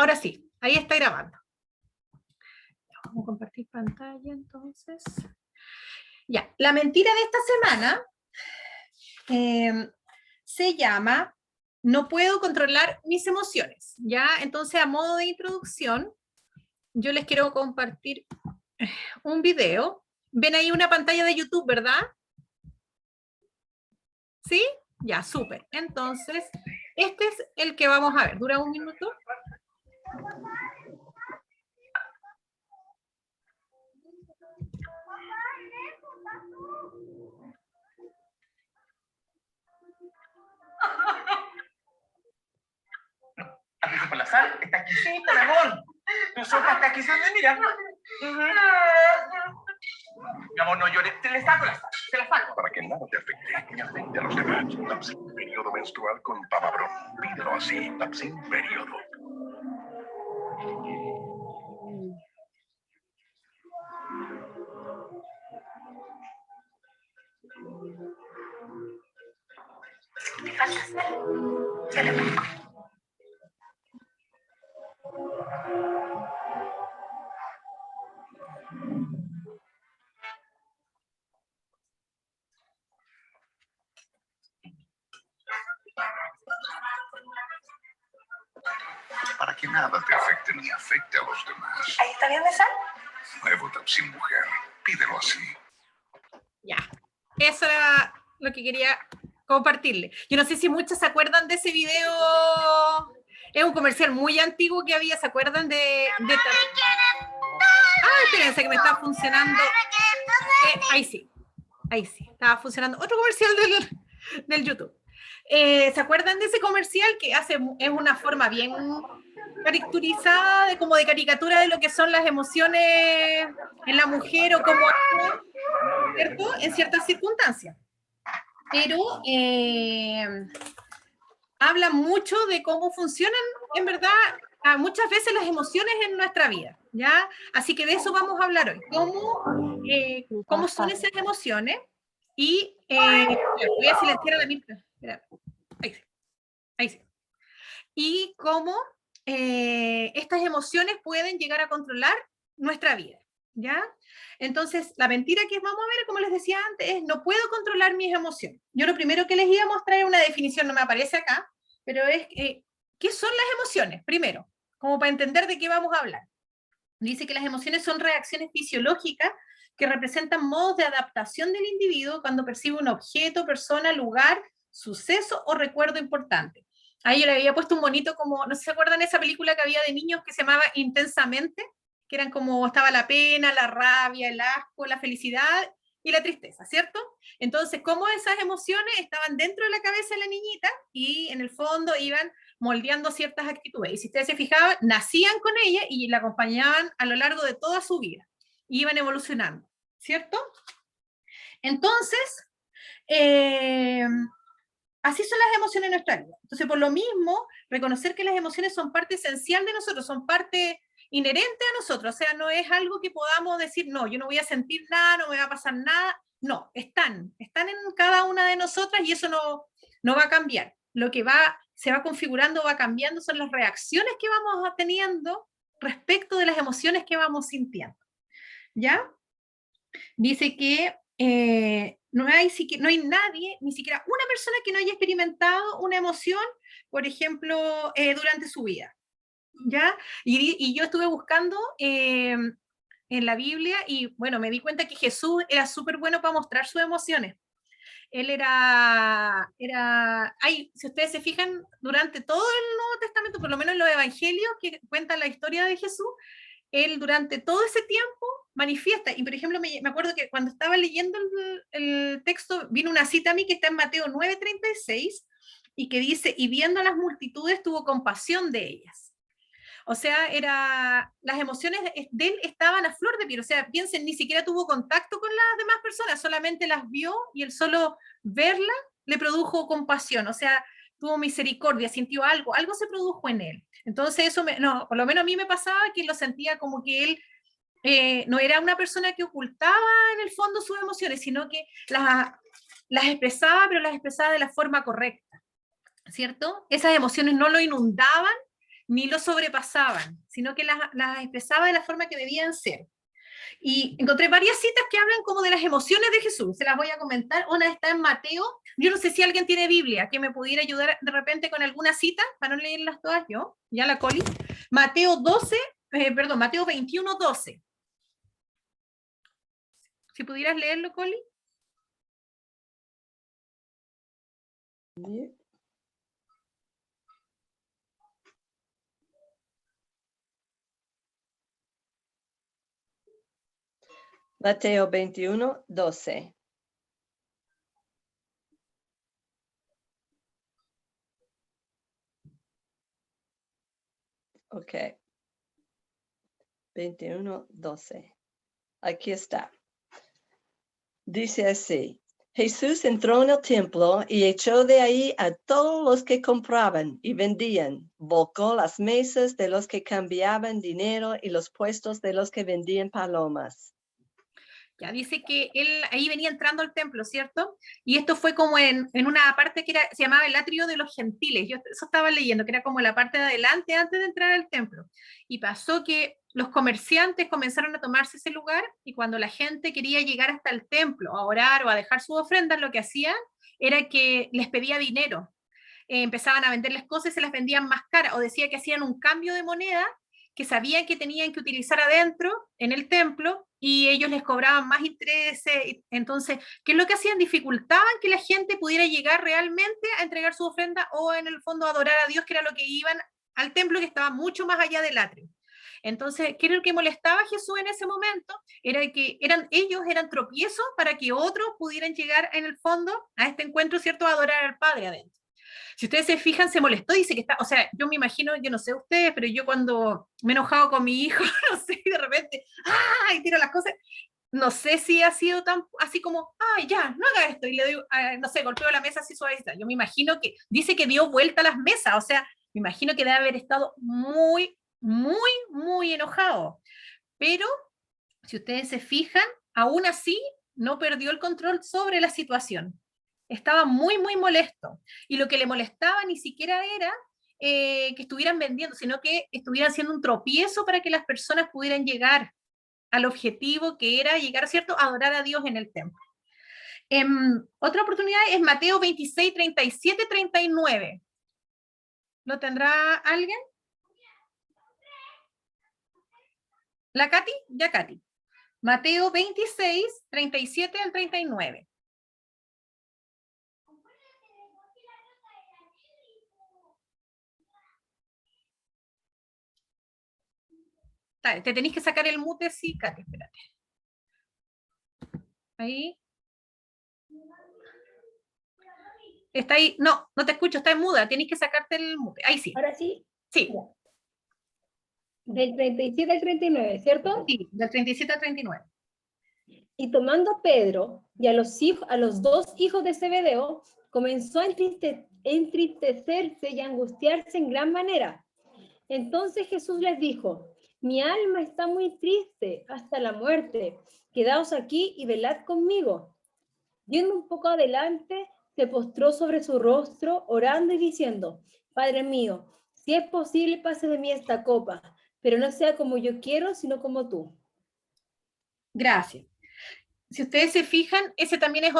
ahora sí, ahí está grabando. Vamos a compartir pantalla entonces. Ya, la mentira de esta semana se llama "No puedo controlar mis emociones", ¿ya? Entonces, a modo de introducción, yo les quiero compartir un video. Ven ahí una pantalla de YouTube, ¿verdad? ¿Sí? Ya, súper. Entonces, este es el que vamos a ver. ¿Dura un minuto? Aquí por la sal, está exquisita, mi amor. Tu sopa está exquisita, mira. Mi amor, no llores, te le saco la sal, te la saco. Para que nada te afecte ni afecte a los demás. Tapsin periodo menstrual con Pavabron. Pídelo así, Tapsin periodo. Te falta sal. Se le pongo. Para que nada te afecte ni afecte a los demás. ¿Ahí está bien de sal? Nuevo Tapsin mujer. Pídelo así. Ya, eso era lo que quería compartirle. Yo no sé si muchos se acuerdan de ese video. Es un comercial muy antiguo que había, ¿se acuerdan de espérense que me está funcionando. Ahí sí, estaba funcionando otro comercial del YouTube. ¿Se acuerdan de ese comercial que es una forma bien caricaturizada, como de caricatura de lo que son las emociones en la mujer o cómo actúa, ¿cierto? En ciertas circunstancias? Pero habla mucho de cómo funcionan, en verdad, muchas veces las emociones en nuestra vida, ¿ya? Así que de eso vamos a hablar hoy. ¿Cómo son esas emociones? Y voy a silenciar a la misma. Ahí sí. Y cómo estas emociones pueden llegar a controlar nuestra vida, ¿ya? Entonces, la mentira que vamos a ver, como les decía antes, es no puedo controlar mis emociones. Yo lo primero que les iba a mostrar es una definición, no me aparece acá, pero es ¿qué son las emociones? Primero, como para entender de qué vamos a hablar. Dice que las emociones son reacciones fisiológicas que representan modos de adaptación del individuo cuando percibe un objeto, persona, lugar, suceso o recuerdo importante. Ahí yo le había puesto un bonito como, no sé si se acuerdan de esa película que había de niños que se llamaba Intensamente, que eran como, estaba la pena, la rabia, el asco, la felicidad y la tristeza, ¿cierto? Entonces, cómo esas emociones estaban dentro de la cabeza de la niñita y en el fondo iban moldeando ciertas actitudes. Y si ustedes se fijaban, nacían con ella y la acompañaban a lo largo de toda su vida. Y iban evolucionando, ¿cierto? Entonces, así son las emociones en nuestra vida. Entonces, por lo mismo, reconocer que las emociones son parte esencial de nosotros, son parte inherente a nosotros, o sea, no es algo que podamos decir, no, yo no voy a sentir nada, no me va a pasar nada, no, están en cada una de nosotras y eso no va a cambiar. Lo que se va configurando, va cambiando, son las reacciones que vamos teniendo respecto de las emociones que vamos sintiendo, ¿ya? Dice que no hay nadie, ni siquiera una persona que no haya experimentado una emoción, por ejemplo, durante su vida, ¿ya? Y yo estuve buscando en la Biblia y, bueno, me di cuenta que Jesús era súper bueno para mostrar sus emociones. Él si ustedes se fijan, durante todo el Nuevo Testamento, por lo menos en los evangelios que cuentan la historia de Jesús, él durante todo ese tiempo manifiesta, y por ejemplo me acuerdo que cuando estaba leyendo el texto, vino una cita a mí que está en Mateo 9:36, y que dice, y viendo a las multitudes tuvo compasión de ellas. O sea, las emociones de él estaban a flor de piel, o sea, piensen, ni siquiera tuvo contacto con las demás personas, solamente las vio y el solo verla le produjo compasión, o sea, tuvo misericordia, sintió algo se produjo en él. Entonces eso, por lo menos a mí me pasaba que lo sentía como que él no era una persona que ocultaba en el fondo sus emociones, sino que las expresaba, pero las expresaba de la forma correcta, ¿cierto? Esas emociones no lo inundaban, ni lo sobrepasaban, sino que las expresaba de la forma que debían ser. Y encontré varias citas que hablan como de las emociones de Jesús, se las voy a comentar. Una está en Mateo, yo no sé si alguien tiene Biblia, que me pudiera ayudar de repente con alguna cita, para no leerlas todas yo, ya la Coli. Mateo 21, 12. Si pudieras leerlo, Coli. Mateo 21, 12. Ok. 21, 12. Aquí está. Dice así. Jesús entró en el templo y echó de ahí a todos los que compraban y vendían. Volcó las mesas de los que cambiaban dinero y los puestos de los que vendían palomas. Ya dice que él ahí venía entrando al templo, ¿cierto? Y esto fue como en una parte que se llamaba el atrio de los gentiles. Yo eso estaba leyendo, que era como la parte de adelante antes de entrar al templo. Y pasó que los comerciantes comenzaron a tomarse ese lugar y cuando la gente quería llegar hasta el templo a orar o a dejar sus ofrendas, lo que hacían era que les pedía dinero. Empezaban a venderles cosas y se las vendían más caras o decía que hacían un cambio de moneda que sabían que tenían que utilizar adentro, en el templo, y ellos les cobraban más intereses. Entonces, ¿qué es lo que hacían? Dificultaban que la gente pudiera llegar realmente a entregar su ofrenda o en el fondo adorar a Dios, que era lo que iban al templo que estaba mucho más allá del atrio. Entonces, ¿qué era lo que molestaba a Jesús en ese momento? Era que ellos eran tropiezos para que otros pudieran llegar en el fondo a este encuentro, ¿cierto? A adorar al Padre adentro. Si ustedes se fijan, se molestó, dice que está, o sea, yo me imagino, yo no sé ustedes, pero yo cuando me he enojado con mi hijo, no sé, y de repente, ¡ay! Tiro las cosas, no sé si ha sido tan, así como, ¡ay, ya, no haga esto! Y le doy, no sé, golpeo la mesa así suavecita. Yo me imagino que, dice que dio vuelta a las mesas, o sea, me imagino que debe haber estado muy, muy, muy enojado. Pero, si ustedes se fijan, aún así, no perdió el control sobre la situación. Estaba muy, muy molesto. Y lo que le molestaba ni siquiera era que estuvieran vendiendo, sino que estuvieran haciendo un tropiezo para que las personas pudieran llegar al objetivo que era llegar, ¿cierto?, a adorar a Dios en el templo. Otra oportunidad es Mateo 26, 37, 39. ¿Lo tendrá alguien? ¿La Katy? Ya, Katy. Mateo 26, 37 al 39. Te tenéis que sacar el mute, sí, Katy, espérate. Ahí. Está ahí. No, no te escucho, está en muda. Tenéis que sacarte el mute. Ahí sí. Ahora sí. Sí. Del 37 al 39, ¿cierto? Sí, del 37 al 39. Y tomando a Pedro y a los dos hijos de Zebedeo, comenzó a entristecerse y angustiarse en gran manera. Entonces Jesús les dijo: mi alma está muy triste hasta la muerte. Quedaos aquí y velad conmigo. Yendo un poco adelante, se postró sobre su rostro, orando y diciendo: Padre mío, si es posible, pase de mí esta copa, pero no sea como yo quiero, sino como tú. Gracias. Si ustedes se fijan, ese también es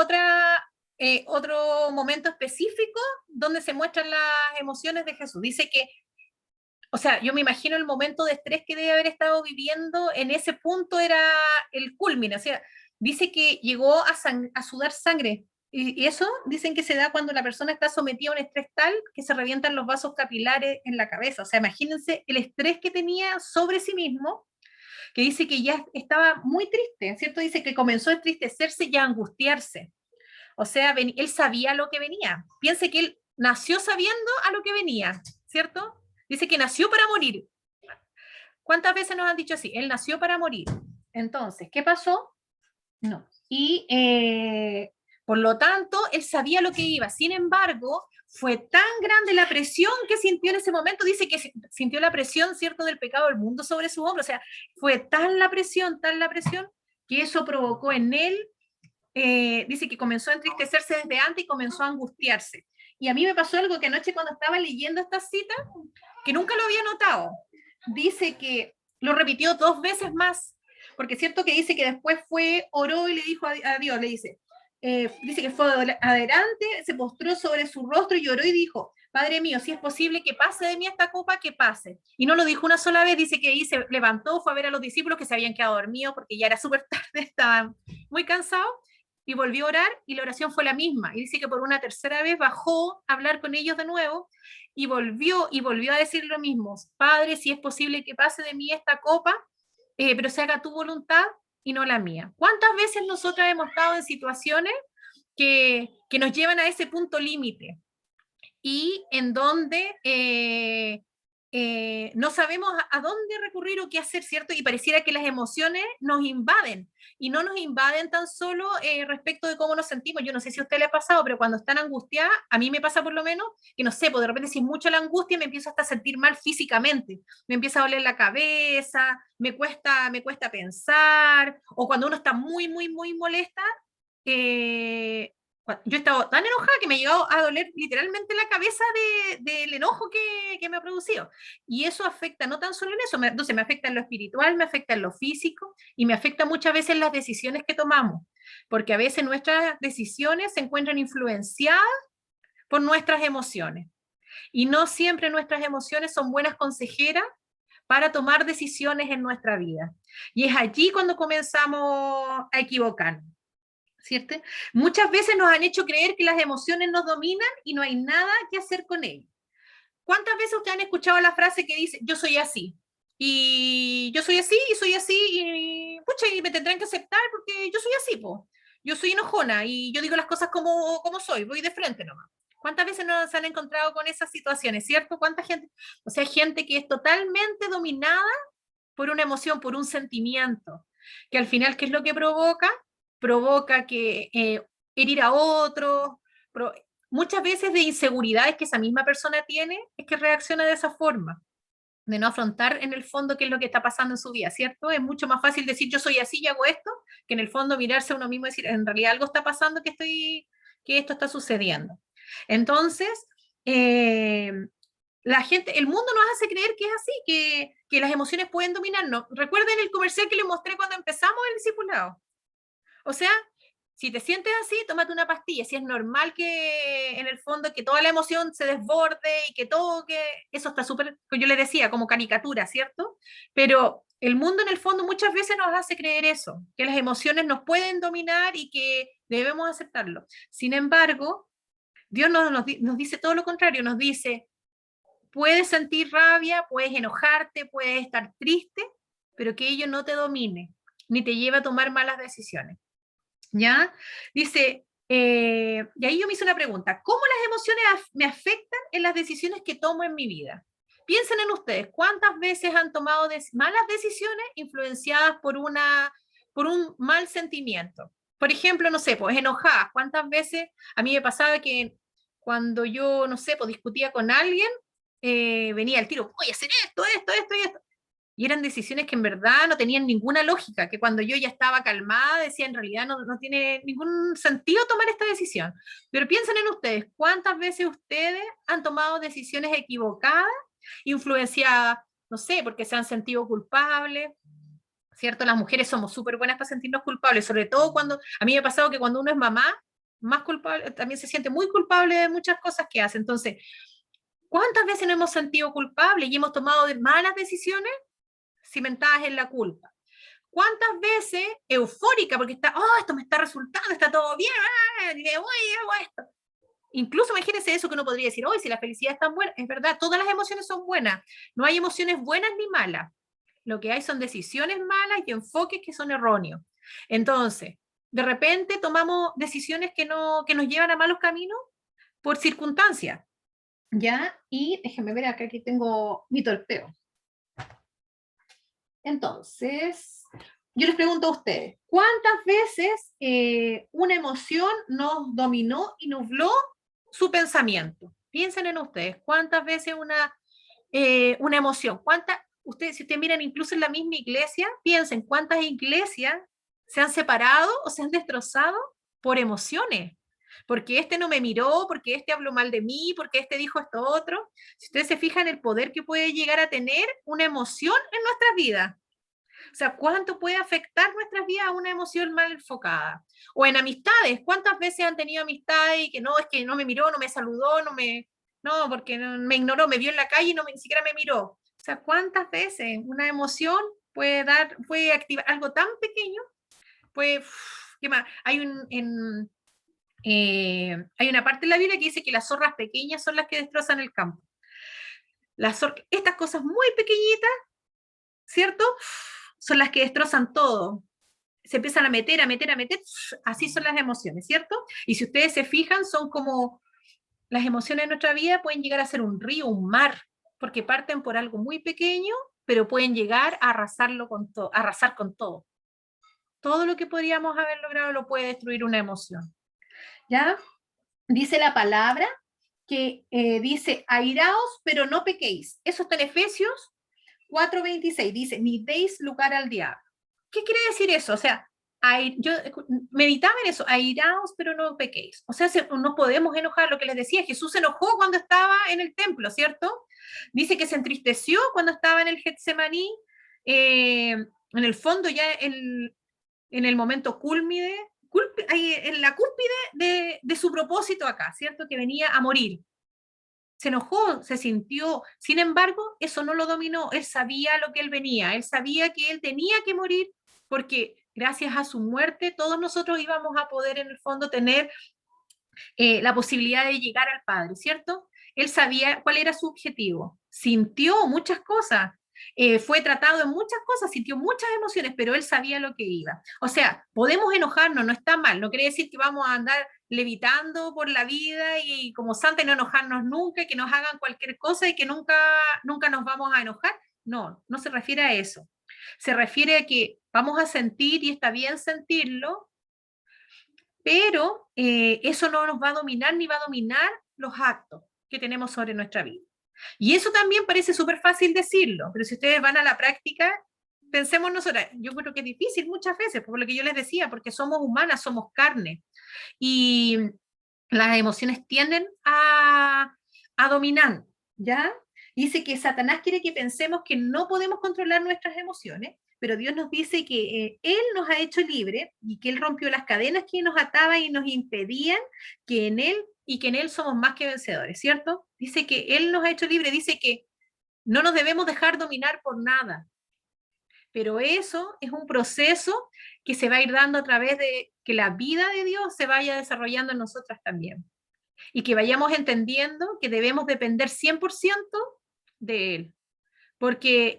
otro momento específico donde se muestran las emociones de Jesús. Dice que, o sea, yo me imagino el momento de estrés que debe haber estado viviendo, en ese punto era el culmine. O sea, dice que llegó a sudar sangre. Y eso dicen que se da cuando la persona está sometida a un estrés tal que se revientan los vasos capilares en la cabeza. O sea, imagínense el estrés que tenía sobre sí mismo, que dice que ya estaba muy triste, ¿cierto? Dice que comenzó a entristecerse y a angustiarse. O sea, él sabía lo que venía. Piense que él nació sabiendo a lo que venía, ¿cierto? Dice que nació para morir. ¿Cuántas veces nos han dicho así? Él nació para morir. Entonces, ¿qué pasó? No. Y por lo tanto, él sabía lo que iba. Sin embargo, fue tan grande la presión que sintió en ese momento. Dice que sintió la presión, ¿cierto?, del pecado del mundo sobre su hombro. O sea, fue tan la presión, que eso provocó en él, dice que comenzó a entristecerse desde antes y comenzó a angustiarse. Y a mí me pasó algo que anoche cuando estaba leyendo esta cita, que nunca lo había notado. Dice que lo repitió 2 veces más, porque es cierto que dice que después oró y le dijo a Dios, le dice que fue adelante, se postró sobre su rostro y lloró y dijo, Padre mío, si es posible que pase de mí esta copa, que pase. Y no lo dijo una sola vez, dice que ahí se levantó, fue a ver a los discípulos que se habían quedado dormidos porque ya era súper tarde, estaban muy cansados, y volvió a orar y la oración fue la misma. Y dice que por una tercera vez bajó a hablar con ellos de nuevo y volvió a decir lo mismo, Padre, si es posible que pase de mí esta copa, pero se haga tu voluntad y no la mía. ¿Cuántas veces nosotras hemos estado en situaciones que nos llevan a ese punto límite y en donde no sabemos a dónde recurrir o qué hacer, ¿cierto? Y pareciera que las emociones nos invaden, y no nos invaden tan solo respecto de cómo nos sentimos? Yo no sé si a usted le ha pasado, pero cuando están angustiadas, a mí me pasa por lo menos, que no sé, pues de repente si es mucha la angustia, me empiezo hasta a sentir mal físicamente, me empieza a doler la cabeza, me cuesta pensar, o cuando uno está muy, muy, muy molesta, yo he estado tan enojada que me ha llegado a doler literalmente la cabeza del enojo que me ha producido. Y eso afecta no tan solo en eso, entonces me afecta en lo espiritual, me afecta en lo físico y me afecta muchas veces en las decisiones que tomamos, porque a veces nuestras decisiones se encuentran influenciadas por nuestras emociones. Y no siempre nuestras emociones son buenas consejeras para tomar decisiones en nuestra vida. Y es allí cuando comenzamos a equivocarnos, ¿cierto? Muchas veces nos han hecho creer que las emociones nos dominan y no hay nada que hacer con ellas. ¿Cuántas veces ustedes han escuchado la frase que dice, yo soy así? Y yo soy así, y pucha, y me tendrán que aceptar porque yo soy así, po. Yo soy enojona y yo digo las cosas como soy, voy de frente nomás. ¿Cuántas veces nos han encontrado con esas situaciones, cierto? ¿Cuánta gente? O sea, gente que es totalmente dominada por una emoción, por un sentimiento, que al final, ¿qué es lo que provoca? Provoca que herir a otros, muchas veces de inseguridades que esa misma persona tiene, es que reacciona de esa forma, de no afrontar en el fondo qué es lo que está pasando en su vida, ¿cierto? Es mucho más fácil decir yo soy así y hago esto, que en el fondo mirarse a uno mismo y decir, en realidad algo está pasando que esto está sucediendo. Entonces, la gente, el mundo nos hace creer que es así, que las emociones pueden dominarnos. Recuerden el comercial que les mostré cuando empezamos el discipulado. O sea, si te sientes así, tómate una pastilla. Si es normal que en el fondo que toda la emoción se desborde y que todo, que eso está súper, yo le decía, como caricatura, ¿cierto? Pero el mundo en el fondo muchas veces nos hace creer eso, que las emociones nos pueden dominar y que debemos aceptarlo. Sin embargo, Dios nos dice todo lo contrario, nos dice, puedes sentir rabia, puedes enojarte, puedes estar triste, pero que ello no te domine, ni te lleve a tomar malas decisiones. ¿Ya? Dice, y ahí yo me hice una pregunta, ¿cómo las emociones me afectan en las decisiones que tomo en mi vida? Piensen en ustedes, ¿cuántas veces han tomado malas decisiones influenciadas por un mal sentimiento? Por ejemplo, no sé, pues enojadas, ¿cuántas veces a mí me pasaba que cuando yo, no sé, pues discutía con alguien, venía el tiro, voy a hacer esto, y esto. Y eran decisiones que en verdad no tenían ninguna lógica, que cuando yo ya estaba calmada decía, en realidad no tiene ningún sentido tomar esta decisión. Pero piensen en ustedes, ¿cuántas veces ustedes han tomado decisiones equivocadas, influenciadas, no sé, porque se han sentido culpables? ¿Cierto? Las mujeres somos súper buenas para sentirnos culpables, sobre todo cuando, a mí me ha pasado que cuando uno es mamá, más culpable, también se siente muy culpable de muchas cosas que hace. Entonces, ¿cuántas veces nos hemos sentido culpables y hemos tomado malas decisiones cimentadas en la culpa? ¿Cuántas veces eufórica porque está, oh, esto me está resultando, está todo bien, hago esto? Incluso imagínense eso que uno podría decir, hoy si la felicidad es tan buena, es verdad, todas las emociones son buenas, no hay emociones buenas ni malas, lo que hay son decisiones malas y enfoques que son erróneos. Entonces, de repente tomamos decisiones que nos llevan a malos caminos por circunstancias, ¿ya? Y déjenme ver acá, aquí tengo mi torpeo. Entonces, yo les pregunto a ustedes, ¿cuántas veces una emoción nos dominó y nubló su pensamiento? Piensen en ustedes, ¿cuántas veces una emoción? Ustedes, si ustedes miran incluso en la misma iglesia, piensen cuántas iglesias se han separado o se han destrozado por emociones. porque este no me miró, porque este habló mal de mí, porque este dijo esto otro. Si ustedes se fijan el poder que puede llegar a tener una emoción en nuestras vidas. O sea, ¿cuánto puede afectar nuestras vidas una emoción mal enfocada? O en amistades, ¿cuántas veces han tenido amistades y que no, es que no me miró, no me saludó, no, porque me ignoró, me vio en la calle y ni siquiera me miró? O sea, ¿cuántas veces una emoción puede activar algo tan pequeño? ¿Qué más? Hay una parte en la Biblia que dice que las zorras pequeñas son las que destrozan el campo. Estas cosas muy pequeñitas, ¿cierto? Son las que destrozan todo. Se empiezan a meter, así son las emociones, ¿cierto? Y si ustedes se fijan, son como las emociones en nuestra vida pueden llegar a ser un río, un mar, porque parten por algo muy pequeño, pero pueden llegar a arrasar con todo. Todo lo que podríamos haber logrado lo puede destruir una emoción. ¿Ya? Dice la palabra que dice, airaos, pero no pequéis. Eso está en Efesios 4:26, dice, ni deis lugar al diablo. ¿Qué quiere decir eso? O sea, yo meditaba en eso, airaos, pero no pequéis. O sea, no podemos enojar, lo que les decía, Jesús se enojó cuando estaba en el templo, ¿cierto? Dice que se entristeció cuando estaba en el Getsemaní, en el fondo ya en el momento cúlmine, en la cúspide de su propósito acá, ¿cierto? Que venía a morir. Se enojó, se sintió, sin embargo, eso no lo dominó, él sabía lo que él venía, él sabía que él tenía que morir porque gracias a su muerte todos nosotros íbamos a poder en el fondo tener la posibilidad de llegar al Padre, ¿cierto? Él sabía cuál era su objetivo, sintió muchas cosas, fue tratado en muchas cosas, sintió muchas emociones, pero él sabía lo que iba. O sea, podemos enojarnos, no está mal, no quiere decir que vamos a andar levitando por la vida y como santa y no enojarnos nunca, que nos hagan cualquier cosa y que nunca nos vamos a enojar. No, no se refiere a eso. Se refiere a que vamos a sentir y está bien sentirlo, pero eso no nos va a dominar ni va a dominar los actos que tenemos sobre nuestra vida. Y eso también parece súper fácil decirlo, pero si ustedes van a la práctica, pensemos nosotras, yo creo que es difícil muchas veces, por lo que yo les decía, porque somos humanas, somos carne, y las emociones tienden a dominar, ¿ya? Dice que Satanás quiere que pensemos que no podemos controlar nuestras emociones, pero Dios nos dice que Él nos ha hecho libre y que Él rompió las cadenas que nos ataban y nos impedían que en Él somos más que vencedores, ¿cierto? Dice que Él nos ha hecho libre, dice que no nos debemos dejar dominar por nada, pero eso es un proceso que se va a ir dando a través de que la vida de Dios se vaya desarrollando en nosotras también y que vayamos entendiendo que debemos depender 100% de Él, porque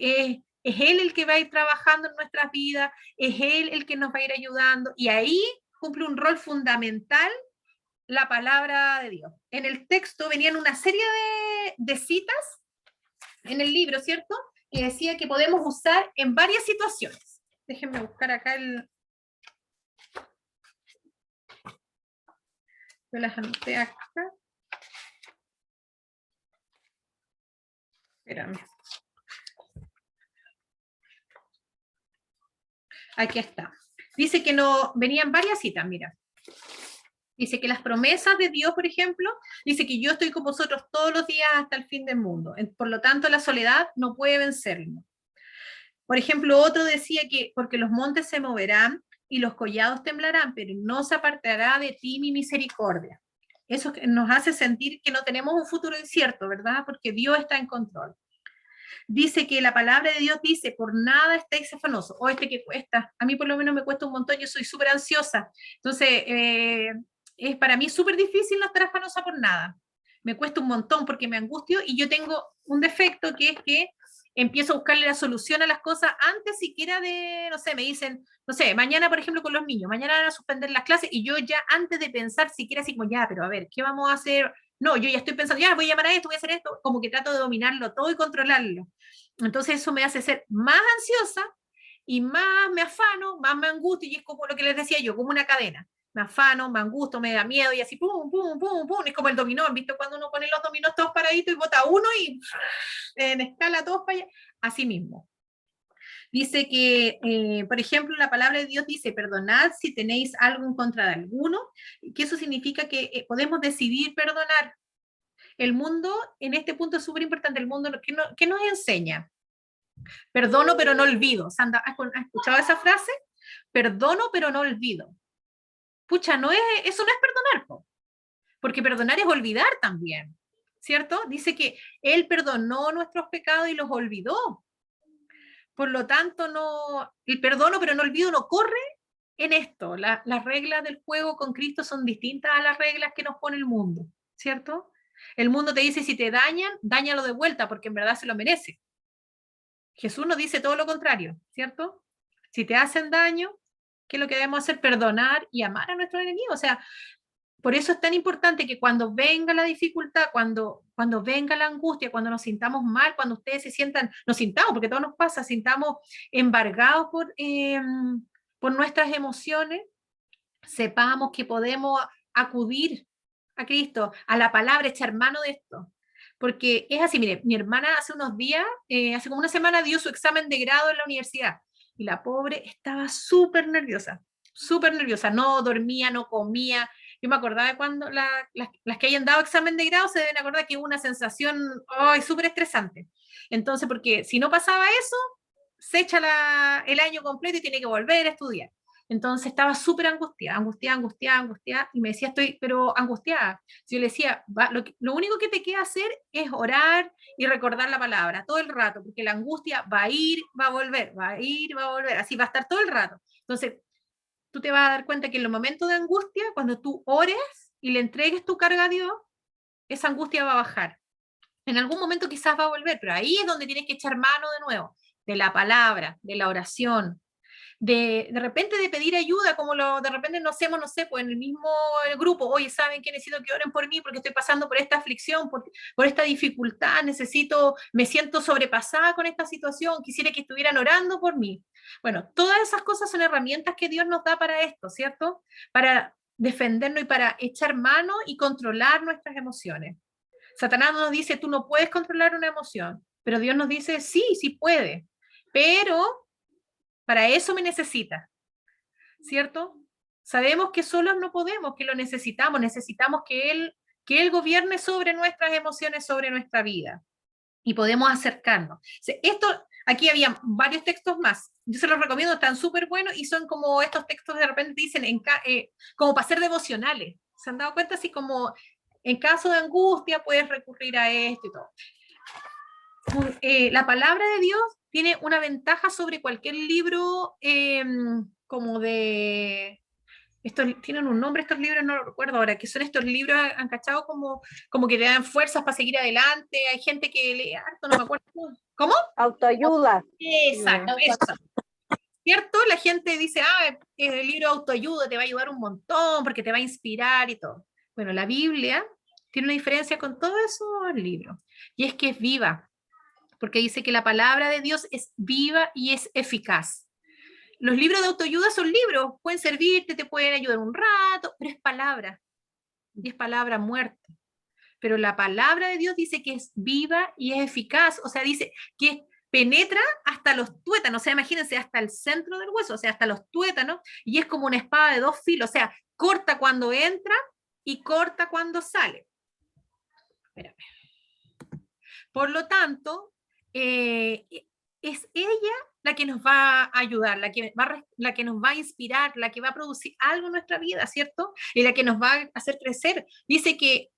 es Él el que va a ir trabajando en nuestras vidas, es Él el que nos va a ir ayudando, y ahí cumple un rol fundamental la palabra de Dios. En el texto venían una serie de citas en el libro, ¿cierto? Que decía que podemos usar en varias situaciones. Déjenme buscar acá yo las anoté acá. Espérame. Aquí está. Dice que venían varias citas, mira. Dice que las promesas de Dios, por ejemplo, dice que yo estoy con vosotros todos los días hasta el fin del mundo. Por lo tanto, la soledad no puede vencerlo. Por ejemplo, otro decía que porque los montes se moverán y los collados temblarán, pero no se apartará de ti mi misericordia. Eso nos hace sentir que no tenemos un futuro incierto, ¿verdad? Porque Dios está en control. Dice que la palabra de Dios dice, por nada estáis afanosos, o que cuesta, a mí por lo menos me cuesta un montón, yo soy súper ansiosa, entonces es para mí súper difícil no estar afanosa por nada, me cuesta un montón porque me angustio y yo tengo un defecto que es que empiezo a buscarle la solución a las cosas antes siquiera de, no sé, me dicen, no sé, mañana por ejemplo con los niños, mañana van a suspender las clases y yo ya antes de pensar siquiera así como ya, pero a ver, ¿qué vamos a hacer? No, yo ya estoy pensando, ya voy a llamar a esto, voy a hacer esto, como que trato de dominarlo todo y controlarlo. Entonces eso me hace ser más ansiosa y más me afano, más me angustio y es como lo que les decía yo, como una cadena. Me afano, me angusto, me da miedo y así, pum, pum, pum, pum. Es como el dominó, ¿han visto cuando uno pone los dominós todos paraditos y bota uno y en escala todos para allá? Así mismo. Dice que, por ejemplo, la palabra de Dios dice, perdonad si tenéis algo en contra de alguno, que eso significa que podemos decidir perdonar. El mundo, en este punto es súper importante, el mundo, ¿qué nos enseña? Perdono pero no olvido. ¿Has escuchado esa frase? Perdono pero no olvido. Pucha, eso no es perdonar, porque perdonar es olvidar también, ¿cierto? Dice que Él perdonó nuestros pecados y los olvidó. Por lo tanto, el perdono pero no olvido no corre en esto. Las reglas del juego con Cristo son distintas a las reglas que nos pone el mundo, ¿cierto? El mundo te dice, si te dañan, dáñalo de vuelta, porque en verdad se lo merece. Jesús nos dice todo lo contrario, ¿cierto? Si te hacen daño, ¿qué es lo que debemos hacer? Perdonar y amar a nuestros enemigos. O sea, por eso es tan importante que cuando venga la dificultad, cuando venga la angustia, cuando nos sintamos mal, cuando ustedes nos sintamos, porque todo nos pasa, sintamos embargados por nuestras emociones, sepamos que podemos acudir a Cristo, a la palabra, echar mano de esto. Porque es así, mire, mi hermana hace unos días, hace como una semana, dio su examen de grado en la universidad y la pobre estaba súper nerviosa, no dormía, no comía. Yo me acordaba de cuando las que hayan dado examen de grado se deben acordar que hubo una sensación súper estresante. Entonces, porque si no pasaba eso, se echa el año completo y tiene que volver a estudiar. Entonces estaba súper angustiada, y me decía, estoy pero angustiada. Yo le decía, lo único que te queda hacer es orar y recordar la palabra todo el rato, porque la angustia va a ir, va a volver, va a ir, va a volver, así va a estar todo el rato. Entonces, tú te vas a dar cuenta que en los momentos de angustia, cuando tú ores y le entregues tu carga a Dios, esa angustia va a bajar. En algún momento quizás va a volver, pero ahí es donde tienes que echar mano de nuevo, de la palabra, de la oración, de repente de pedir ayuda, como de repente no sé, pues en el mismo grupo, oye, ¿saben que necesito que oren por mí porque estoy pasando por esta aflicción, por esta dificultad, me siento sobrepasada con esta situación, quisiera que estuvieran orando por mí? Bueno, todas esas cosas son herramientas que Dios nos da para esto, ¿cierto? Para defendernos y para echar mano y controlar nuestras emociones. Satanás nos dice, tú no puedes controlar una emoción, pero Dios nos dice, sí, sí puede, pero para eso me necesita, ¿cierto? Sabemos que solos no podemos, que lo necesitamos que Él gobierne sobre nuestras emociones, sobre nuestra vida, y podemos acercarnos. Aquí había varios textos más, yo se los recomiendo, están súper buenos, y son como estos textos de repente dicen, como para ser devocionales, ¿se han dado cuenta? Así como, en caso de angustia puedes recurrir a esto y todo. La palabra de Dios tiene una ventaja sobre cualquier libro como de... tienen un nombre estos libros, no lo recuerdo ahora, que son estos libros, ¿han cachado? Como que te dan fuerzas para seguir adelante, hay gente que lee harto, no me acuerdo. ¿Cómo? Autoayuda. Exacto, eso. ¿Cierto? La gente dice, el libro de autoayuda te va a ayudar un montón porque te va a inspirar y todo. Bueno, la Biblia tiene una diferencia con todos esos libros, y es que es viva, porque dice que la palabra de Dios es viva y es eficaz. Los libros de autoayuda son libros, pueden servirte, te pueden ayudar un rato, pero es palabra, y es palabra muerta. Pero la palabra de Dios dice que es viva y es eficaz, o sea, dice que penetra hasta los tuétanos, o sea, imagínense, hasta el centro del hueso, o sea, hasta los tuétanos, y es como una espada de dos filos, o sea, corta cuando entra y corta cuando sale. Espérame. Por lo tanto, es ella la que nos va a ayudar, la que nos va a inspirar, la que va a producir algo en nuestra vida, ¿cierto? Y la que nos va a hacer crecer. Dice que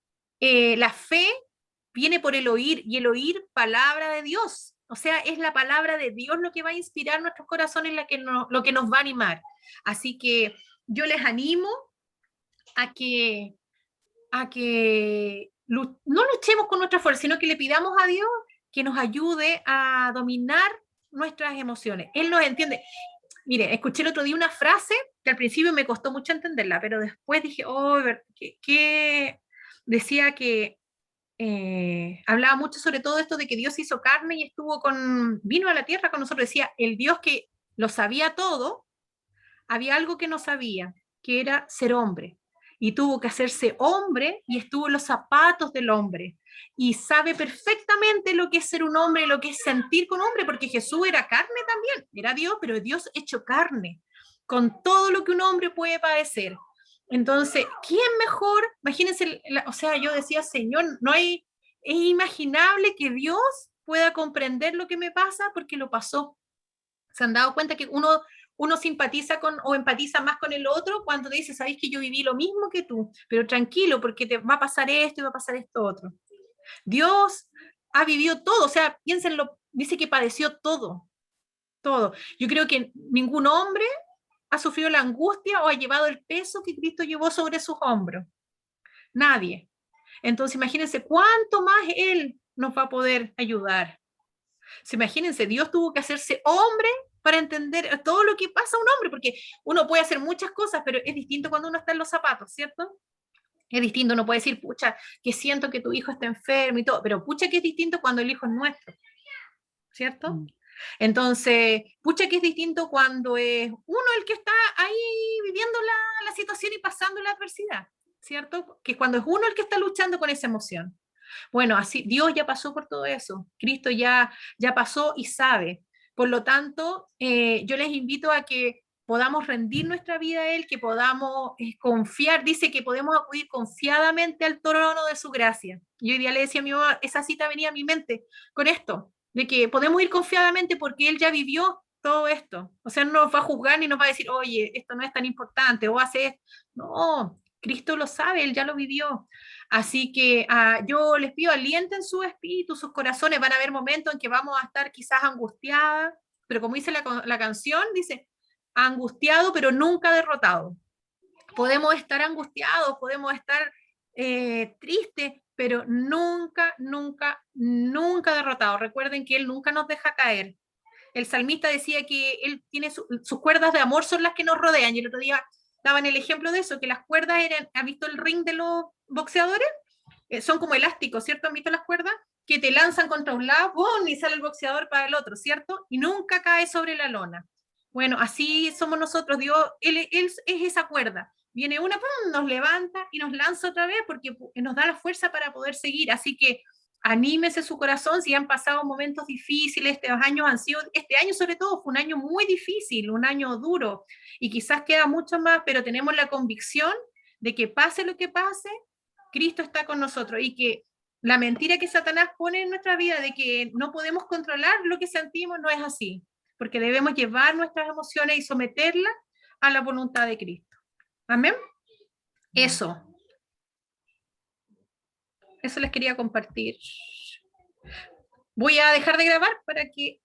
la fe viene por el oír, y el oír palabra de Dios. O sea, es la palabra de Dios lo que va a inspirar nuestros corazones, lo que nos va a animar. Así que yo les animo a que no luchemos con nuestra fuerza, sino que le pidamos a Dios que nos ayude a dominar nuestras emociones. Él nos entiende. Mire, escuché el otro día una frase que al principio me costó mucho entenderla, pero después dije, que decía que hablaba mucho sobre todo esto de que Dios hizo carne y vino a la tierra con nosotros. Decía, el Dios que lo sabía todo, había algo que no sabía, que era ser hombre. y tuvo que hacerse hombre y estuvo en los zapatos del hombre. Y sabe perfectamente lo que es ser un hombre, lo que es sentir con hombre, porque Jesús era carne también, era Dios, pero Dios hecho carne, con todo lo que un hombre puede padecer. Entonces, ¿quién mejor? Imagínense, o sea, yo decía, Señor, no hay, es inimaginable que Dios pueda comprender lo que me pasa porque lo pasó. ¿Se han dado cuenta que uno simpatiza con o empatiza más con el otro cuando te dice, sabes que yo viví lo mismo que tú, pero tranquilo, porque te va a pasar esto y va a pasar esto otro? Dios ha vivido todo, o sea, piénsenlo, dice que padeció todo, todo. Yo creo que ningún hombre ha sufrido la angustia o ha llevado el peso que Cristo llevó sobre sus hombros. Nadie. Entonces, imagínense cuánto más Él nos va a poder ayudar. Imagínense, Dios tuvo que hacerse hombre para entender todo lo que pasa a un hombre, porque uno puede hacer muchas cosas, pero es distinto cuando uno está en los zapatos, ¿cierto? Es distinto, uno puede decir, pucha, que siento que tu hijo está enfermo y todo, pero pucha que es distinto cuando el hijo es nuestro, ¿cierto? Entonces, pucha que es distinto cuando es uno el que está ahí viviendo la situación y pasando la adversidad, ¿cierto? Que cuando es uno el que está luchando con esa emoción. Bueno, así Dios ya pasó por todo eso, Cristo ya pasó y sabe. Por lo tanto, yo les invito a que podamos rendir nuestra vida a Él, que podamos confiar, dice que podemos acudir confiadamente al trono de su gracia. Y hoy día le decía a mi mamá, esa cita venía a mi mente con esto, de que podemos ir confiadamente porque Él ya vivió todo esto. O sea, no nos va a juzgar ni nos va a decir, oye, esto no es tan importante, o hace esto. No, Cristo lo sabe, Él ya lo vivió. Así que yo les pido, alienten su espíritu, sus corazones. Van a haber momentos en que vamos a estar quizás angustiadas, pero como dice la canción, dice, angustiado pero nunca derrotado. Podemos estar angustiados, podemos estar tristes, pero nunca, nunca, nunca derrotados. Recuerden que Él nunca nos deja caer. El salmista decía que Él tiene sus cuerdas de amor son las que nos rodean. Y el otro día daban el ejemplo de eso, que las cuerdas eran, ¿has visto el ring de los boxeadores? Son como elásticos, ¿cierto? ¿Han visto las cuerdas? Que te lanzan contra un lado, ¡bum! Y sale el boxeador para el otro, ¿cierto? Y nunca cae sobre la lona. Bueno, así somos nosotros. Dios, él es esa cuerda. Viene una, ¡pum!, nos levanta y nos lanza otra vez porque nos da la fuerza para poder seguir. Así que anímese su corazón si han pasado momentos difíciles, este año sobre todo fue un año muy difícil, un año duro, y quizás queda mucho más, pero tenemos la convicción de que pase lo que pase, Cristo está con nosotros, y que la mentira que Satanás pone en nuestra vida de que no podemos controlar lo que sentimos no es así, porque debemos llevar nuestras emociones y someterlas a la voluntad de Cristo. Amén. Eso les quería compartir. Voy a dejar de grabar para que